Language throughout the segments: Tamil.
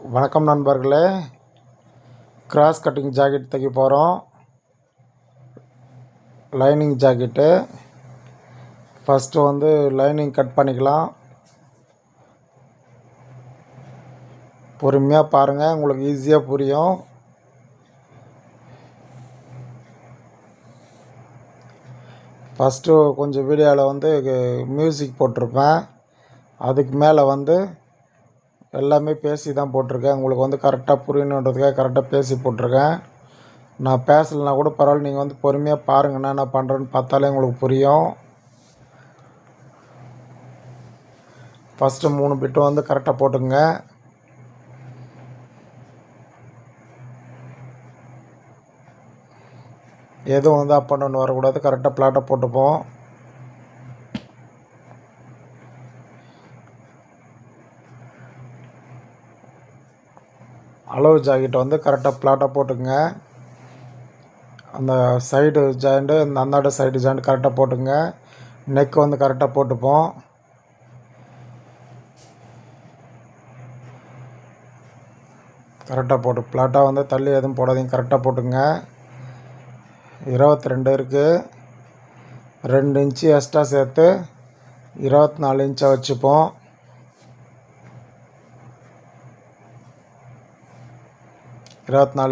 வணக்கம் நண்பர்களே. கிராஸ் கட்டிங் ஜாக்கெட் தைக்க போகிறோம். Lining jacket first lining cut பண்ணிக்கலாம். பொறுமையாக பாருங்கள், உங்களுக்கு ஈஸியாக புரியும். ஃபஸ்ட்டு கொஞ்சம் வீடியோவில் மியூசிக் போட்டிருப்பேன். அதுக்கு மேலே எல்லாமே பேசி தான் போட்டிருக்கேன். உங்களுக்கு கரெக்டாக புரியணுன்றதுக்காக கரெக்டாக பேசி போட்டிருக்கேன். நான் பேசலைனா கூட பரவாயில்ல, நீங்கள் பொறுமையாக பாருங்கள். நான் என்ன பண்ணுறேன்னு பார்த்தாலே உங்களுக்கு புரியும். ஃபஸ்ட்டு 3 பிட்டும் கரெக்டாக போட்டுங்க. எதுவும் அப் அண்ட் டவுன் வரக்கூடாது. கரெக்டாக பிளாட்டாக போட்டுப்போம். அளவு ஜாக்கெட்டை கரெக்டாக பிளாட்டாக போட்டுங்க. அந்த சைடு ஜாயிண்ட்டு, இந்த அந்தாண்ட சைடு ஜாயிண்ட் கரெக்டாக போட்டுங்க. நெக் கரெக்டாக போட்டுப்போம். கரெக்டாக போட்டு பிளாட்டாக தள்ளி எதுவும் போடாதீங்க, கரெக்டாக போட்டுங்க. 22 இருக்குது. 2 இன்ச்சு எக்ஸ்ட்ரா சேர்த்து 24 இன்ச்சாக வச்சுப்போம்.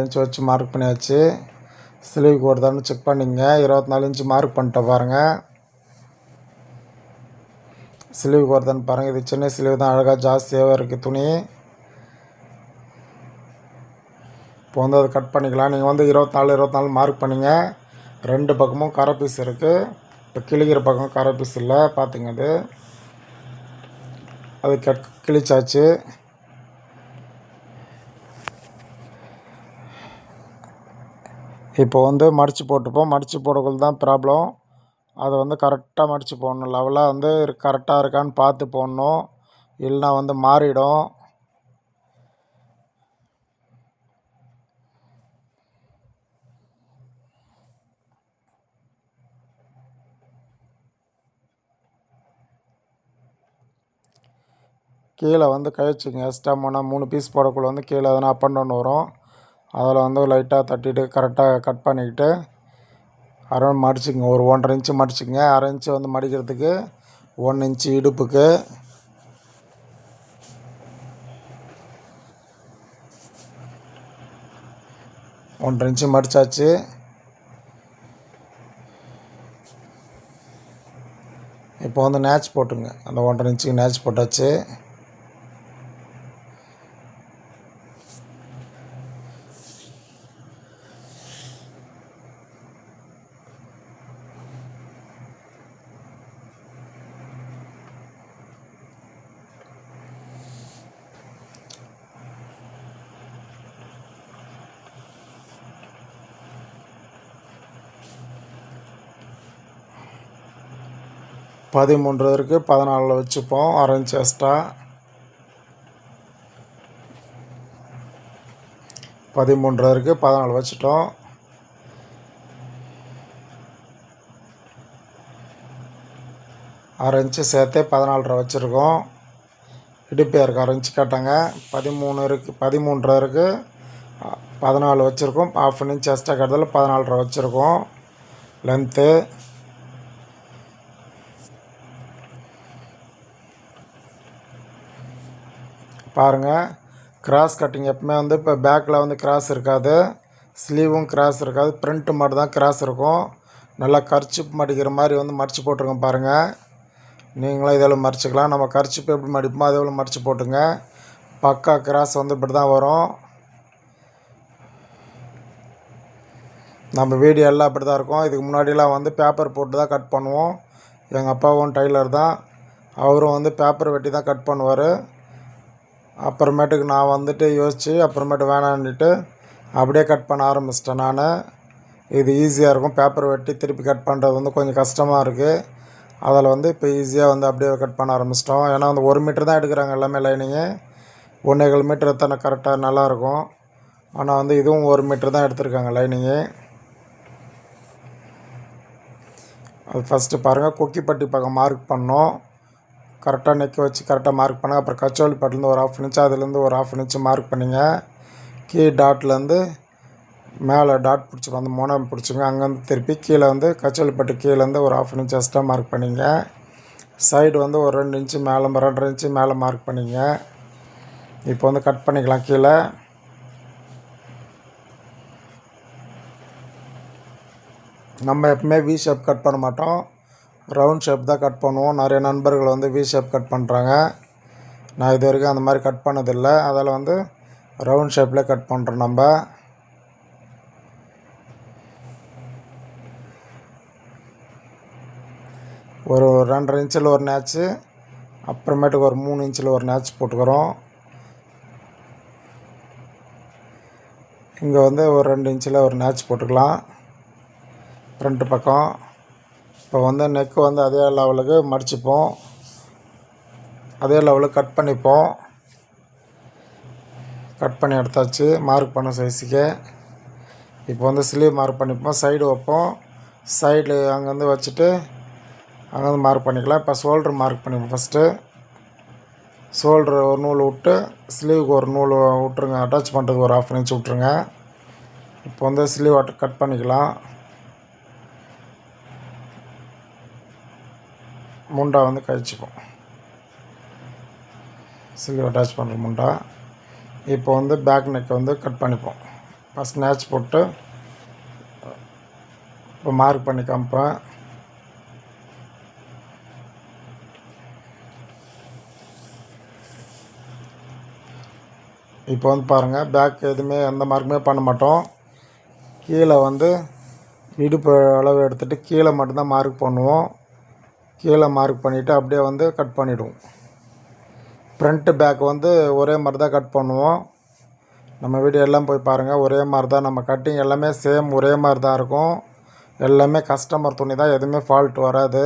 இன்ச்சு வச்சு மார்க் பண்ணியாச்சு. ஸ்லீவுக்கு வருதான்னு செக் பண்ணிங்க. 24 இன்ச்சு மார்க் பண்ணிட்ட பாருங்கள். ஸ்லீவுக்கு வருதான்னு பாருங்கள். இது சின்ன ஸ்லீவ் தான், அழகாக ஜாஸ்தியாகவே இருக்குது துணி. இப்போ அதை கட் பண்ணிக்கலாம். நீங்கள் 24 மார்க் பண்ணிங்க. 2 பக்கமும் கரை பீஸ் இருக்குது. இப்போ கிழிக்கிற பக்கம் கரை பீஸ் இல்லை, பார்த்துங்க. அது கிழிச்சாச்சு. இப்போ மடித்து போட்டுப்போம். மடித்து போடக்குள்ள தான் ப்ராப்ளம். அதை கரெக்டாக மடித்து போடணும். லெவலாக கரெக்டாக இருக்கான்னு பார்த்து போடணும், இல்லைனா மாறிடும். கீழே கை வச்சுங்க. எக்ஸ்ட்ரா போனால் 3 பீஸ் போடக்குள்ள கீழே எதனா அப் அண்ட் டவுன் வரும். அதில் லைட்டாக தட்டிட்டு கரெக்டாக கட் பண்ணிக்கிட்டு அரௌண்ட் மடிச்சுங்க. ஒரு 1.5 இன்ச்சு மடிச்சுங்க. 1/2 இன்ச்சு மடிக்கிறதுக்கு 1 இன்ச்சு இடுப்புக்கு. ஒன்றரை இன்ச்சு மடித்தாச்சு. இப்போ நேச் போட்டுங்க. அந்த 1.5 இன்ச்சுக்கு நேச் போட்டாச்சு. இருக்குது. 14 வச்சுப்போம். 1/2 இன்ச்சு எக்ஸ்ட்ரா. 13 இருக்குது. 14 வச்சுட்டோம். அரை இன்ச்சு சேர்த்து 14 வச்சுருக்கோம். இடுப்பேருக்கு 1/2 இன்ச்சு கேட்டாங்க. 13 இருக்குது. 13 இருக்குது. 14 வச்சுருக்கோம். 1/2 இன்ச்சு எக்ஸ்ட்ரா கேட்டதில் 14 வச்சுருக்கோம் லென்த்து. பாருங்கள், கிராஸ் கட்டிங் எப்பவுமே இப்போ பேக்கில் கிராஸ் இருக்காது, ஸ்லீவும் கிராஸ் இருக்காது, பிரிண்ட்டு மட்டும் தான் கிராஸ் இருக்கும். நல்லா கர்ச்சிப் மடிக்கிற மாதிரி மடித்து போட்டிருக்கோம் பாருங்கள். நீங்களும் இதில் மடிச்சிக்கலாம். நம்ம கர்ச்சிப் எப்படி மடிப்போமோ அதே போல் மடித்து போட்டுங்க. பக்கா கிராஸ் இப்படி தான் வரும். நம்ம வீடியோ எல்லாம் அப்படி தான் இருக்கும். இதுக்கு முன்னாடிலாம் பேப்பர் போட்டு தான் கட் பண்ணுவோம். எங்கள் அப்பாவும் டைலர் தான், அவரும் பேப்பர் வெட்டி தான் கட் பண்ணுவார். அப்புறமேட்டுக்கு நான் யோசித்து அப்புறமேட்டு வேணான்னுட்டு அப்படியே கட் பண்ண ஆரம்பிச்சிட்டேன் நான். இது ஈஸியாக இருக்கும். பேப்பர் வெட்டி திருப்பி கட் பண்ணுறது கொஞ்சம் கஷ்டமாக இருக்குது. அதில் இப்போ ஈஸியாக அப்படியே கட் பண்ண ஆரம்பிச்சிட்டோம். ஏன்னா 1 மீட்டர் தான் எடுக்கிறாங்க எல்லாமே லைனிங்கு. 1.25 மீட்டர் எத்தனை கரெக்டாக நல்லாயிருக்கும். ஆனால் இதுவும் 1 மீட்டர் தான் எடுத்திருக்காங்க லைனிங்கு. அது ஃபஸ்ட்டு பாருங்கள், கொக்கிப்பட்டி பக்கம் மார்க் பண்ணோம். கரெக்டாக நெக் வச்சு கரெக்டாக மார்க் பண்ணுங்கள். அப்புறம் கச்சோலி பட்டிலேருந்து ஒரு 1/2 இன்ச்சு, அதுலேருந்து ஒரு 1/2 இன்ச்சு மார்க் பண்ணிங்க. கீ டாட்லேருந்து மேலே டாட் பிடிச்சிக்கோ, அந்த முனை பிடிச்சிங்க. அங்கேருந்து திருப்பி கீழே வந்து கச்சோலி பட்டு கீழேருந்து ஒரு 1/2 இன்ச்சு எக்ஸ்ட்ரா மார்க் பண்ணிங்க. சைடு வந்து ஒரு 2 இன்ச்சு மேலே 2.5 இன்ச்சு மேலே மார்க் பண்ணிங்க. இப்போ வந்து கட் பண்ணிக்கலாம். கீழே நம்ம எப்பவுமே வி ஷேப் கட் பண்ண மாட்டோம், ரவுண்ட் ஷேப் தான் கட் பண்ணுவோம். நிறைய நண்பர்கள் வந்து வி ஷேப் கட் பண்ணுறாங்க. நான் இது வரைக்கும் அந்த மாதிரி கட் பண்ணதில்லை. அதில் வந்து ரவுண்ட் ஷேப்பில் கட் பண்ணுறோம். நம்ம ஒரு 2.5 இன்ச்சில் ஒரு நேச்சு, அப்புறமேட்டுக்கு ஒரு 3 இன்ச்சில் ஒரு நேச் போட்டுக்கிறோம். இங்கே வந்து ஒரு 2 இன்ச்சில் ஒரு நேச் போட்டுக்கலாம் ஃப்ரண்ட்டு பக்கம். இப்போ வந்து நெக்கு வந்து அதே லெவலுக்கு மடிச்சுப்போம், அதே லெவலுக்கு கட் பண்ணிப்போம். கட் பண்ணி எடுத்தாச்சு மார்க் பண்ண சைஸுக்கு. இப்போ வந்து ஸ்லீவ் மார்க் பண்ணிப்போம், சைடு வைப்போம். சைடு அங்கேருந்து வச்சுட்டு அங்கேருந்து மார்க் பண்ணிக்கலாம். இப்போ ஷோல்ட்ரு மார்க் பண்ணிப்போம். ஃபஸ்ட்டு ஷோல்ட்ரு ஒரு நூல் விட்டு ஸ்லீவுக்கு ஒரு நூல் விட்ருங்க. அட்டாச் பண்ணுறதுக்கு ஒரு 1/2 இன்ச் விட்ருங்க. இப்போ வந்து ஸ்லீவ் கட் பண்ணிக்கலாம். முண்டா வந்து கழிச்சிப்போம், ஸ்லீவ் அட்டாச் பண்ணுற முண்டா. இப்போ வந்து பேக் நெக்கை வந்து கட் பண்ணிப்போம். ஃபஸ்ட் நேச் போட்டு இப்போ மார்க் பண்ணி காமிப்பேன். இப்போ வந்து பாருங்கள், பேக் எதுவுமே எந்த மார்க்குமே பண்ண மாட்டோம். கீழே வந்து இடுப்பு அளவு எடுத்துகிட்டு கீழே மட்டும்தான் மார்க் பண்ணுவோம். கீழே மார்க் பண்ணிவிட்டு அப்படியே வந்து கட் பண்ணிவிடுவோம். ஃப்ரண்ட்டு பேக் வந்து ஒரே மாதிரி தான் கட் பண்ணுவோம். நம்ம வீடியோ எல்லாம் போய் பாருங்கள், ஒரே மாதிரி தான். நம்ம கட்டிங் எல்லாமே சேம் ஒரே மாதிரி தான் இருக்கும். எல்லாமே கஸ்டமர் துணி தான், எதுவுமே ஃபால்ட் வராது.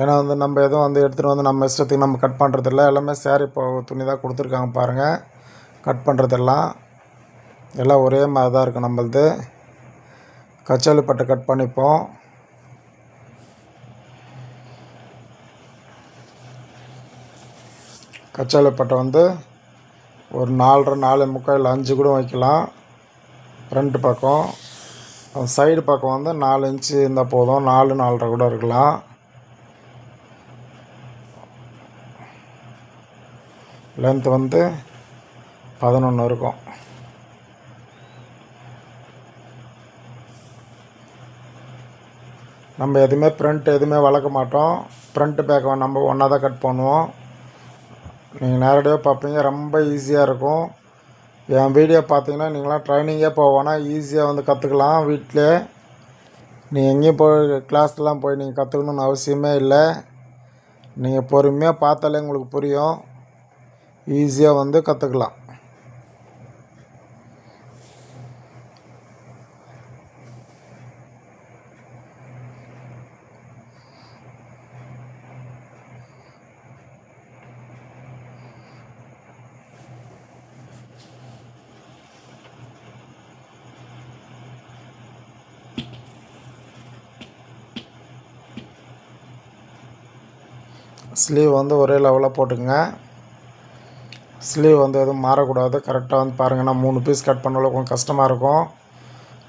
ஏன்னா வந்து நம்ம எதுவும் வந்து எடுத்துகிட்டு வந்து நம்ம இஷ்டத்துக்கு நம்ம கட் பண்ணுறதில்ல. எல்லாமே சேரீ துணி தான் கொடுத்துருக்காங்க பாருங்கள். கட் பண்ணுறதெல்லாம் எல்லாம் ஒரே மாதிரி தான் இருக்கும் நம்மளது. கச்சோலி பட்டை கட் பண்ணிப்போம். கச்சோலி பட்டை வந்து ஒரு 4.5 4.75 இல்லை 5 கூட வைக்கலாம். ஃப்ரண்ட்டு பக்கம் சைடு பக்கம் வந்து 4 இன்ச்சு இருந்தால் போதும், 4 4.5 கூட இருக்கலாம். லென்த் வந்து 11 இருக்கும். நம்ம எதுவுமே ஃப்ரண்ட் எதுவுமே வளர்க்க மாட்டோம். ஃப்ரண்ட்டு பேக்கை நம்ம ஒன்றா தான் கட் பண்ணுவோம். நீங்கள் நேரடியாக பார்ப்பீங்க, ரொம்ப ஈஸியாக இருக்கும். என் வீடியோ பார்த்தீங்கன்னா நீங்களாம் ட்ரைனிங்கே போவோன்னா ஈஸியாக வந்து கற்றுக்கலாம் வீட்டிலே. நீங்கள் எங்கேயும் போய் கிளாஸ்லாம் போய் நீங்கள் கற்றுக்கணுன்னு அவசியமே இல்லை. நீங்கள் பொறுமையாக பார்த்தாலே உங்களுக்கு புரியும், ஈஸியாக வந்து கற்றுக்கலாம். ஸ்லீவ் வந்து ஒரே லெவலாக போட்டுங்க. ஸ்லீவ் வந்து எதுவும் மாறக்கூடாது. கரெக்டாக வந்து பாருங்கள், நான் 3 பீஸ் கட் பண்ணல, கொஞ்சம் கஷ்டமாக இருக்கும்.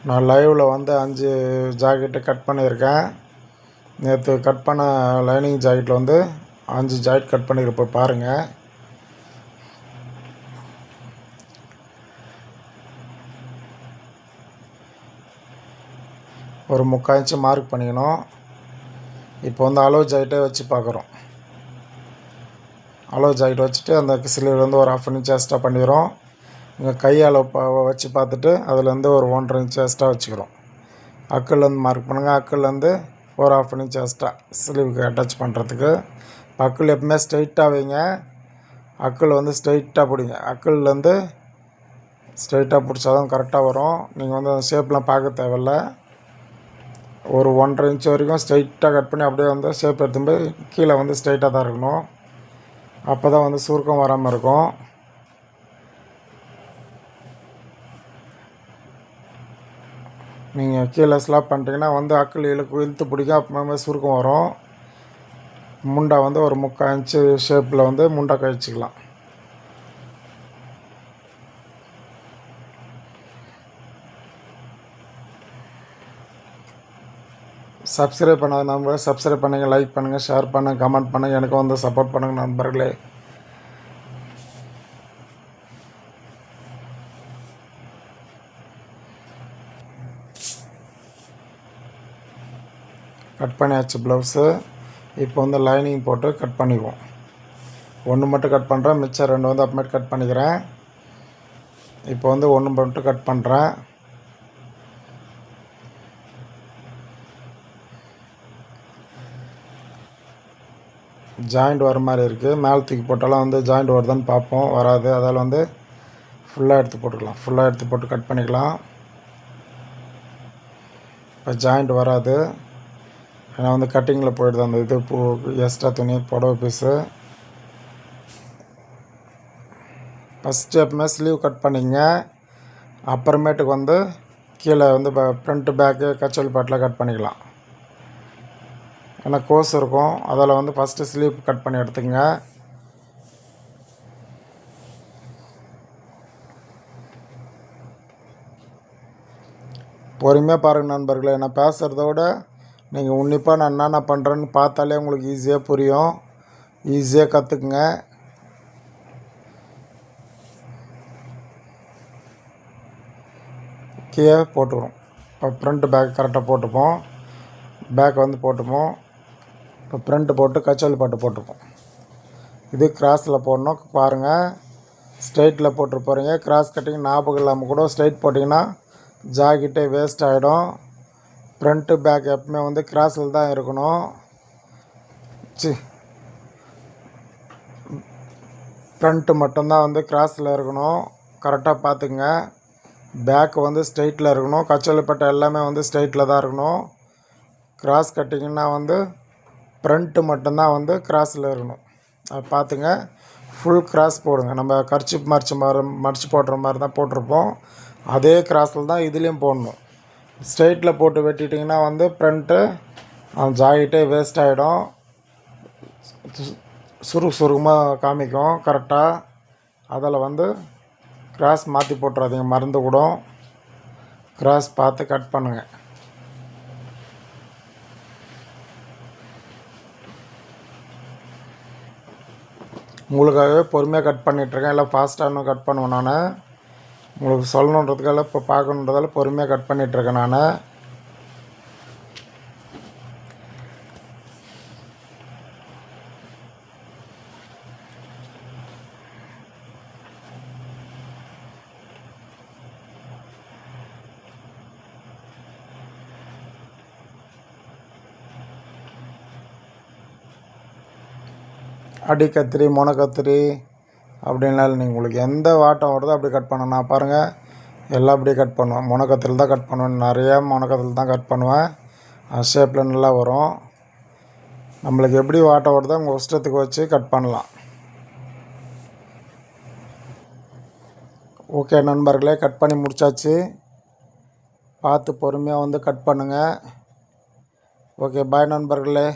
நான் லைவில் வந்து 5 ஜாக்கெட்டு கட் பண்ணியிருக்கேன். நேற்று கட் பண்ண லைனிங் ஜாக்கெட்டில் வந்து 5 ஜாக்கெட் கட் பண்ணியிருப்பேன் பாருங்கள். ஒரு 3/4 இன்ச்சு மார்க் பண்ணிக்கணும். இப்போ வந்து அளவு ஜாக்கெட்டே வச்சு பார்க்குறோம். அளவு ஜாக்கெட் வச்சுட்டு அந்த ஸ்லீவ்லேருந்து ஒரு 1/2 இன்ச் எக்ஸ்ட்ரா பண்ணிக்கிறோம். இங்கே கை அளவு வச்சு பார்த்துட்டு அதுலேருந்து ஒரு 1.5 இன்ச் எக்ஸ்ட்ரா வச்சுக்கிறோம். அக்கல்லேருந்து மார்க் பண்ணுங்கள். அக்கல்லேருந்து ஒரு 1/2 இன்ச் எக்ஸ்ட்ரா ஸ்லீவுக்கு அட்டாச் பண்ணுறதுக்கு. அக்கல் எப்பவுமே ஸ்ட்ரைட்டாக வைங்க. அக்கல் வந்து ஸ்ட்ரைட்டாக பிடிங்க. அக்கல்லேருந்து ஸ்ட்ரைட்டாக பிடிச்சா தான் கரெக்டாக வரும். நீங்கள் வந்து அந்த ஷேப்லாம் பார்க்க தேவையில்ல. ஒரு 1.5 இன்ச் வரைக்கும் ஸ்ட்ரைட்டாக கட் பண்ணி அப்படியே வந்து ஷேப் எடுத்துன்னு போய் கீழே வந்து ஸ்ட்ரைட்டாக தான் இருக்கணும். அப்போ தான் வந்து சுருக்கம் வராமல் இருக்கும். நீங்கள் கீழே ஸ்லாப் பண்ணிட்டீங்கன்னா வந்து அக்கல் இழுத்து பிடிக்கும், அப்புறமே சுருக்கம் வரும். முண்டை வந்து ஒரு 3/4 இன்ச்சு ஷேப்பில் வந்து முண்டை கழிச்சிக்கலாம். சப்ஸ்கிரைப் பண்ணாத நண்பர்களே சப்ஸ்கிரைப் பண்ணுங்கள், லைக் பண்ணுங்கள், ஷேர் பண்ணுங்கள், கமெண்ட் பண்ணுங்கள், எனக்கு வந்து சப்போர்ட் பண்ணுங்கள் நண்பர்களே. கட் பண்ணியாச்சு ப்ளவுஸு. இப்போ வந்து லைனிங் போட்டு கட் பண்ணிக்குவோம். ஒன்று மட்டும் கட் பண்ணுறேன், மிச்சம் 2 வந்து அப்புறமேட்டு கட் பண்ணிக்கிறேன். இப்போ வந்து 1 மட்டும் கட் பண்ணுறேன். ஜாயிண்ட் வர மாதிரி இருக்குது. மேலே தூக்கி போட்டாலும் வந்து ஜாயிண்ட் வருதான்னு பார்ப்போம். வராது. அதால் வந்து ஃபுல்லாக எடுத்து போட்டுக்கலாம். ஃபுல்லாக எடுத்து போட்டு கட் பண்ணிக்கலாம். இப்போ ஜாயிண்ட் வராது. ஏன்னா வந்து கட்டிங்கில் போயிடுது அந்த இது எக்ஸ்ட்ரா துணி புடவை பீஸு. ஃபஸ்ட்டு எப்பவுமே ஸ்லீவ் கட் பண்ணிங்க. அப்புறமேட்டுக்கு வந்து கீழே வந்து ஃப்ரண்ட்டு பேக்கு கச்சல் பாட்டில் கட் பண்ணிக்கலாம். ஏன்னா கோஸ் இருக்கும். அதில் வந்து ஃபஸ்ட்டு ஸ்லீவ் கட் பண்ணி எடுத்துங்க. பொறுமையாக பாருங்கள் நண்பர்களே. நான் பேசுகிறத விட நீங்கள் உன்னிப்பாக நான் என்னென்ன பண்ணுறேன்னு பார்த்தாலே உங்களுக்கு ஈஸியாக புரியும். ஈஸியாக கற்றுக்குங்க. கீழே போட்டுக்கிறோம். இப்போ ஃப்ரண்ட்டு பேக் கரெக்டாக போட்டுப்போம். பேக் வந்து போட்டுப்போம். இப்போ ஃப்ரண்ட்டு போட்டு கச்சல் பாட்டு போட்டுப்போம். இது கிராஸில் போடணும். பாருங்கள், ஸ்ட்ரைட்டில் போட்டு போகிறீங்க. கிராஸ் கட்டிங் ஞாபகம் இல்லாமல் கூட ஸ்ட்ரைட் போட்டிங்கன்னா ஜாக்கெட்டே வேஸ்ட் ஆகிடும். ஃப்ரண்ட்டு பேக் எப்பவுமே வந்து கிராஸில் தான் இருக்கணும். ஃப்ரண்ட்டு மட்டும்தான் வந்து கிராஸில் இருக்கணும். கரெக்டாக பார்த்துக்குங்க. பேக்கு வந்து ஸ்ட்ரைட்டில் இருக்கணும். கச்சல்பட்டை எல்லாமே வந்து ஸ்ட்ரைட்டில் தான் இருக்கணும். கிராஸ் கட்டிங்கன்னா வந்து ஃப்ரண்ட்டு மட்டும்தான் வந்து கிராஸில் இருக்கணும். அதை பார்த்துங்க. ஃபுல் கிராஸ் போடுங்க. நம்ம கர்ச்சிப் மடித்து போடுற மாதிரி தான் போட்டிருப்போம். அதே கிராஸில் தான் இதுலேயும் போடணும். ஸ்ட்ரைட்டில் போட்டு வெட்டிட்டிங்கன்னா வந்து ஃப்ரண்ட்டு ஜாக்கெட்டே வேஸ்ட் ஆகிடும். சுருக்கமாக காமிக்கும் கரெக்டாக. அதில் வந்து கிராஸ் மாற்றி போட்டுறாதீங்க, மறந்து கூட. கிராஸ் பார்த்து கட் பண்ணுங்கள். உங்களுக்காகவே பொறுமையாக கட் பண்ணிகிட்ருக்கேன். எல்லாம் ஃபாஸ்ட்டாக இன்னும் கட் பண்ணுவேன் நான். உங்களுக்கு சொல்லணுன்றதுக்காக இப்போ பார்க்கணுன்றதால பொறுமையாக கட் பண்ணிகிட்ருக்கேன் நான். அடி கத்திரி, முனை கத்திரி அப்படின்னால நீங்கள் உங்களுக்கு எந்த வாட்டம் வருதோ அப்படி கட் பண்ணணும். நான் பாருங்கள், எல்லாம் அப்படியே கட் பண்ணுவேன். முனை கத்திரியில் தான் கட் பண்ணுவேன். நிறையா முனை கத்திரியில் தான் கட் பண்ணுவேன். ஷேப்பில் நல்லா வரும். நம்மளுக்கு எப்படி வாட்டம் வருதோ உங்கள் இஷ்டத்துக்கு வச்சு கட் பண்ணலாம். ஓகே நண்பர்களே, கட் பண்ணி முடித்தாச்சு. பார்த்து பொறுமையாக வந்து கட் பண்ணுங்கள். ஓகே, பாய் நண்பர்களே.